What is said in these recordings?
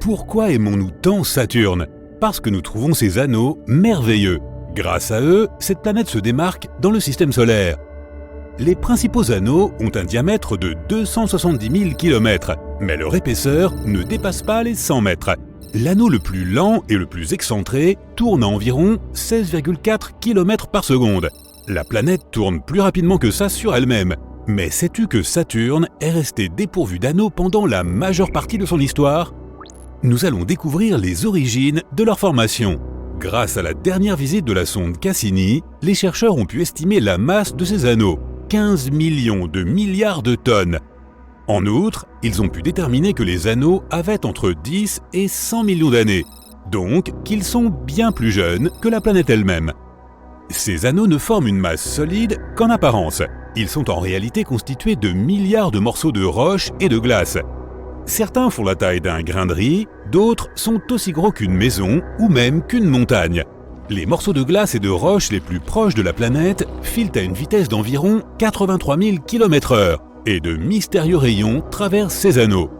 Pourquoi aimons-nous tant Saturne? Parce que nous trouvons ses anneaux merveilleux. Grâce à eux, cette planète se démarque dans le système solaire. Les principaux anneaux ont un diamètre de 270 000 km, mais leur épaisseur ne dépasse pas les 100 mètres. L'anneau le plus lent et le plus excentré tourne à environ 16,4 km par seconde. La planète tourne plus rapidement que ça sur elle-même. Mais sais-tu que Saturne est resté dépourvu d'anneaux pendant la majeure partie de son histoire? Nous allons découvrir les origines de leur formation. Grâce à la dernière visite de la sonde Cassini, les chercheurs ont pu estimer la masse de ces anneaux, 15 millions de milliards de tonnes. En outre, ils ont pu déterminer que les anneaux avaient entre 10 et 100 millions d'années, donc qu'ils sont bien plus jeunes que la planète elle-même. Ces anneaux ne forment une masse solide qu'en apparence. Ils sont en réalité constitués de milliards de morceaux de roche et de glace. Certains font la taille d'un grain de riz, d'autres sont aussi gros qu'une maison ou même qu'une montagne. Les morceaux de glace et de roche les plus proches de la planète filent à une vitesse d'environ 83 000 km/h et de mystérieux rayons traversent ces anneaux.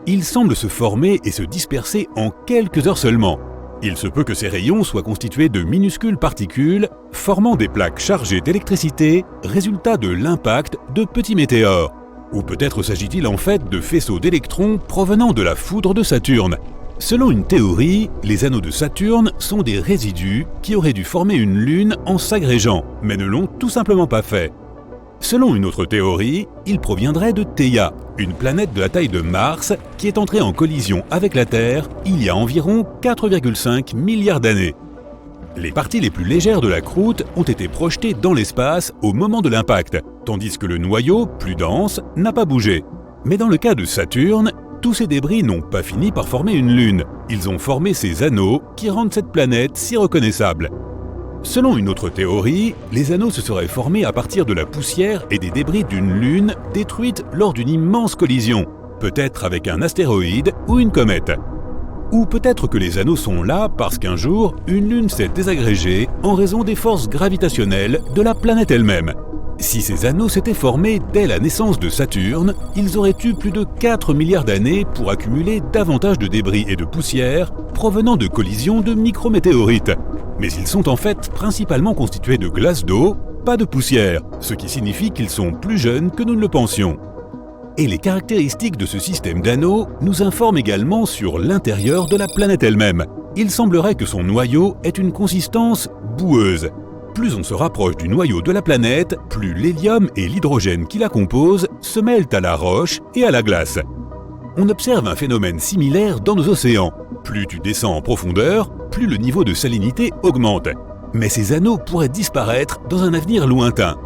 Ils semblent se former et se disperser en quelques heures seulement. Il se peut que ces rayons soient constitués de minuscules particules formant des plaques chargées d'électricité, résultat de l'impact de petits météores. Ou peut-être s'agit-il en fait de faisceaux d'électrons provenant de la foudre de Saturne. Selon une théorie, les anneaux de Saturne sont des résidus qui auraient dû former une lune en s'agrégeant, mais ne l'ont tout simplement pas fait. Selon une autre théorie, ils proviendraient de Theia, une planète de la taille de Mars qui est entrée en collision avec la Terre il y a environ 4,5 milliards d'années. Les parties les plus légères de la croûte ont été projetées dans l'espace au moment de l'impact, tandis que le noyau, plus dense, n'a pas bougé. Mais dans le cas de Saturne, tous ces débris n'ont pas fini par former une lune. Ils ont formé ces anneaux qui rendent cette planète si reconnaissable. Selon une autre théorie, les anneaux se seraient formés à partir de la poussière et des débris d'une lune détruite lors d'une immense collision, peut-être avec un astéroïde ou une comète. Ou peut-être que les anneaux sont là parce qu'un jour, une lune s'est désagrégée en raison des forces gravitationnelles de la planète elle-même. Si ces anneaux s'étaient formés dès la naissance de Saturne, ils auraient eu plus de 4 milliards d'années pour accumuler davantage de débris et de poussière provenant de collisions de micrométéorites. Mais ils sont en fait principalement constitués de glace d'eau, pas de poussière, ce qui signifie qu'ils sont plus jeunes que nous ne le pensions. Et les caractéristiques de ce système d'anneaux nous informent également sur l'intérieur de la planète elle-même. Il semblerait que son noyau ait une consistance boueuse. Plus on se rapproche du noyau de la planète, plus l'hélium et l'hydrogène qui la composent se mêlent à la roche et à la glace. On observe un phénomène similaire dans nos océans. Plus tu descends en profondeur, plus le niveau de salinité augmente. Mais ces anneaux pourraient disparaître dans un avenir lointain.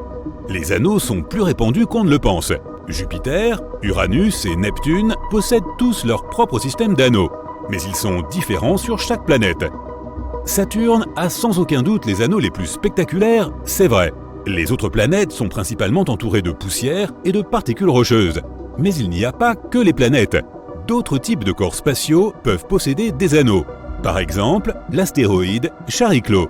Les anneaux sont plus répandus qu'on ne le pense. Jupiter, Uranus et Neptune possèdent tous leur propre système d'anneaux, mais ils sont différents sur chaque planète. Saturne a sans aucun doute les anneaux les plus spectaculaires, c'est vrai. Les autres planètes sont principalement entourées de poussière et de particules rocheuses. Mais il n'y a pas que les planètes. D'autres types de corps spatiaux peuvent posséder des anneaux. Par exemple, l'astéroïde Chariklo.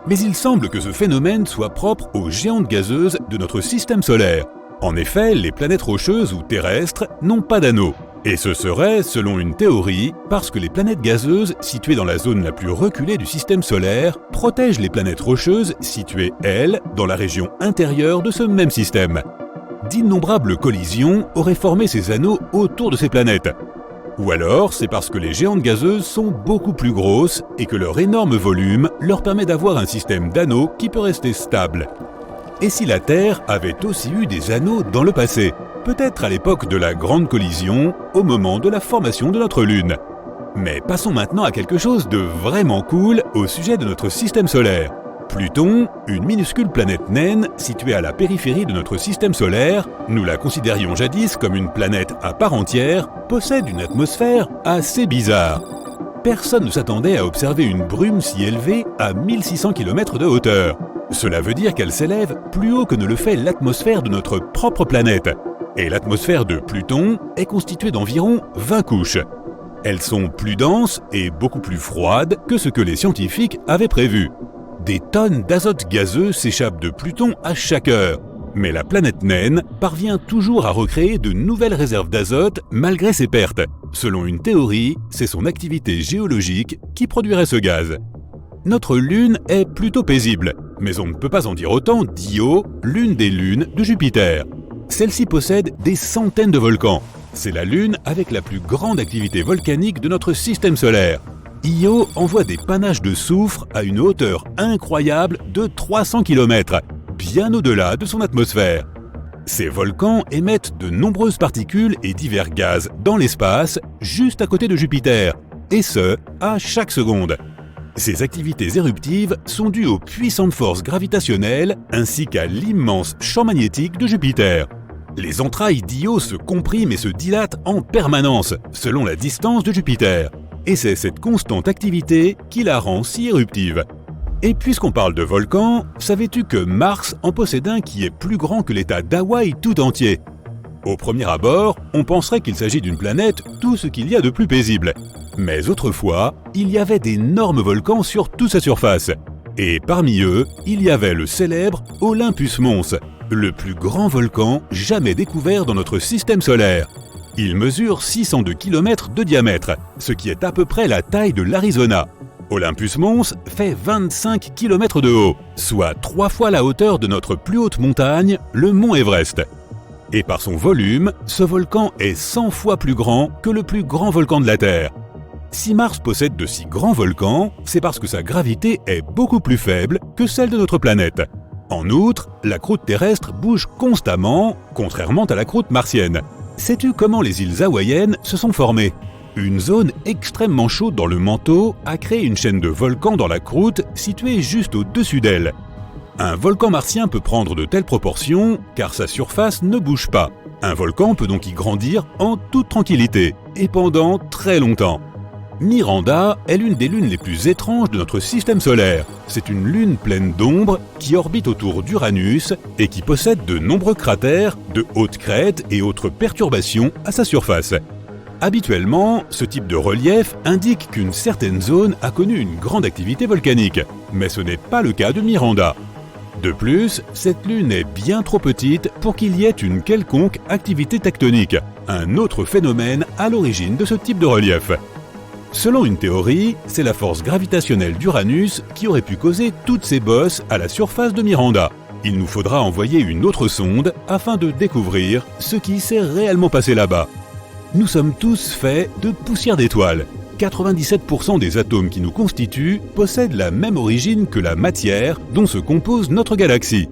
Mais il semble que ce phénomène soit propre aux géantes gazeuses de notre système solaire. En effet, les planètes rocheuses ou terrestres n'ont pas d'anneaux. Et ce serait, selon une théorie, parce que les planètes gazeuses situées dans la zone la plus reculée du système solaire protègent les planètes rocheuses situées, elles, dans la région intérieure de ce même système. D'innombrables collisions auraient formé ces anneaux autour de ces planètes. Ou alors, c'est parce que les géantes gazeuses sont beaucoup plus grosses et que leur énorme volume leur permet d'avoir un système d'anneaux qui peut rester stable. Et si la Terre avait aussi eu des anneaux dans le passé? Peut-être à l'époque de la grande collision, au moment de la formation de notre Lune. Mais passons maintenant à quelque chose de vraiment cool au sujet de notre système solaire. Pluton, une minuscule planète naine située à la périphérie de notre système solaire, nous la considérions jadis comme une planète à part entière, possède une atmosphère assez bizarre. Personne ne s'attendait à observer une brume si élevée à 1600 km de hauteur. Cela veut dire qu'elle s'élève plus haut que ne le fait l'atmosphère de notre propre planète. Et l'atmosphère de Pluton est constituée d'environ 20 couches. Elles sont plus denses et beaucoup plus froides que ce que les scientifiques avaient prévu. Des tonnes d'azote gazeux s'échappent de Pluton à chaque heure. Mais la planète naine parvient toujours à recréer de nouvelles réserves d'azote malgré ses pertes. Selon une théorie, c'est son activité géologique qui produirait ce gaz. Notre Lune est plutôt paisible, mais on ne peut pas en dire autant d'Io, l'une des lunes de Jupiter. Celle-ci possède des centaines de volcans. C'est la Lune avec la plus grande activité volcanique de notre système solaire. Io envoie des panaches de soufre à une hauteur incroyable de 300 km, bien au-delà de son atmosphère. Ces volcans émettent de nombreuses particules et divers gaz dans l'espace, juste à côté de Jupiter, et ce, à chaque seconde. Ces activités éruptives sont dues aux puissantes forces gravitationnelles ainsi qu'à l'immense champ magnétique de Jupiter. Les entrailles d'Io se compriment et se dilatent en permanence, selon la distance de Jupiter. Et c'est cette constante activité qui la rend si éruptive. Et puisqu'on parle de volcans, savais-tu que Mars en possède un qui est plus grand que l'État d'Hawaï tout entier? Au premier abord, on penserait qu'il s'agit d'une planète tout ce qu'il y a de plus paisible. Mais autrefois, il y avait d'énormes volcans sur toute sa surface. Et parmi eux, il y avait le célèbre Olympus Mons, le plus grand volcan jamais découvert dans notre système solaire. Il mesure 602 km de diamètre, ce qui est à peu près la taille de l'Arizona. Olympus Mons fait 25 km de haut, soit 3 fois la hauteur de notre plus haute montagne, le mont Everest. Et par son volume, ce volcan est 100 fois plus grand que le plus grand volcan de la Terre. Si Mars possède de si grands volcans, c'est parce que sa gravité est beaucoup plus faible que celle de notre planète. En outre, la croûte terrestre bouge constamment, contrairement à la croûte martienne. Sais-tu comment les îles hawaïennes se sont formées? Une zone extrêmement chaude dans le manteau a créé une chaîne de volcans dans la croûte située juste au-dessus d'elle. Un volcan martien peut prendre de telles proportions car sa surface ne bouge pas. Un volcan peut donc y grandir en toute tranquillité et pendant très longtemps. Miranda est l'une des lunes les plus étranges de notre système solaire. C'est une lune pleine d'ombre qui orbite autour d'Uranus et qui possède de nombreux cratères, de hautes crêtes et autres perturbations à sa surface. Habituellement, ce type de relief indique qu'une certaine zone a connu une grande activité volcanique, mais ce n'est pas le cas de Miranda. De plus, cette lune est bien trop petite pour qu'il y ait une quelconque activité tectonique, un autre phénomène à l'origine de ce type de relief. Selon une théorie, c'est la force gravitationnelle d'Uranus qui aurait pu causer toutes ces bosses à la surface de Miranda. Il nous faudra envoyer une autre sonde afin de découvrir ce qui s'est réellement passé là-bas. Nous sommes tous faits de poussière d'étoiles. 97% des atomes qui nous constituent possèdent la même origine que la matière dont se compose notre galaxie.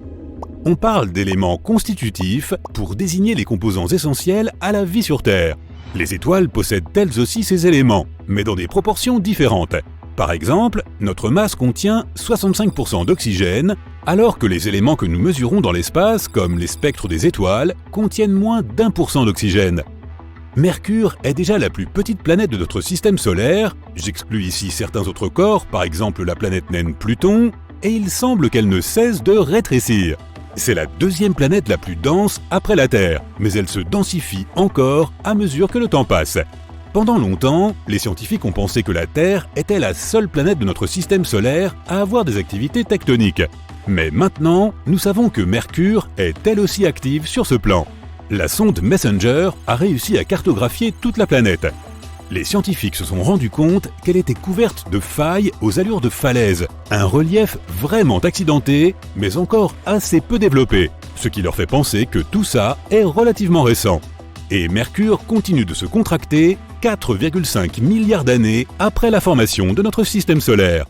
On parle d'éléments constitutifs pour désigner les composants essentiels à la vie sur Terre. Les étoiles possèdent elles aussi ces éléments, mais dans des proportions différentes. Par exemple, notre masse contient 65% d'oxygène, alors que les éléments que nous mesurons dans l'espace, comme les spectres des étoiles, contiennent moins d'1% d'oxygène. Mercure est déjà la plus petite planète de notre système solaire, j'exclus ici certains autres corps, par exemple la planète naine Pluton, et il semble qu'elle ne cesse de rétrécir. C'est la deuxième planète la plus dense après la Terre, mais elle se densifie encore à mesure que le temps passe. Pendant longtemps, les scientifiques ont pensé que la Terre était la seule planète de notre système solaire à avoir des activités tectoniques. Mais maintenant, nous savons que Mercure est elle aussi active sur ce plan. La sonde Messenger a réussi à cartographier toute la planète. Les scientifiques se sont rendus compte qu'elle était couverte de failles aux allures de falaises, un relief vraiment accidenté, mais encore assez peu développé, ce qui leur fait penser que tout ça est relativement récent. Et Mercure continue de se contracter 4,5 milliards d'années après la formation de notre système solaire.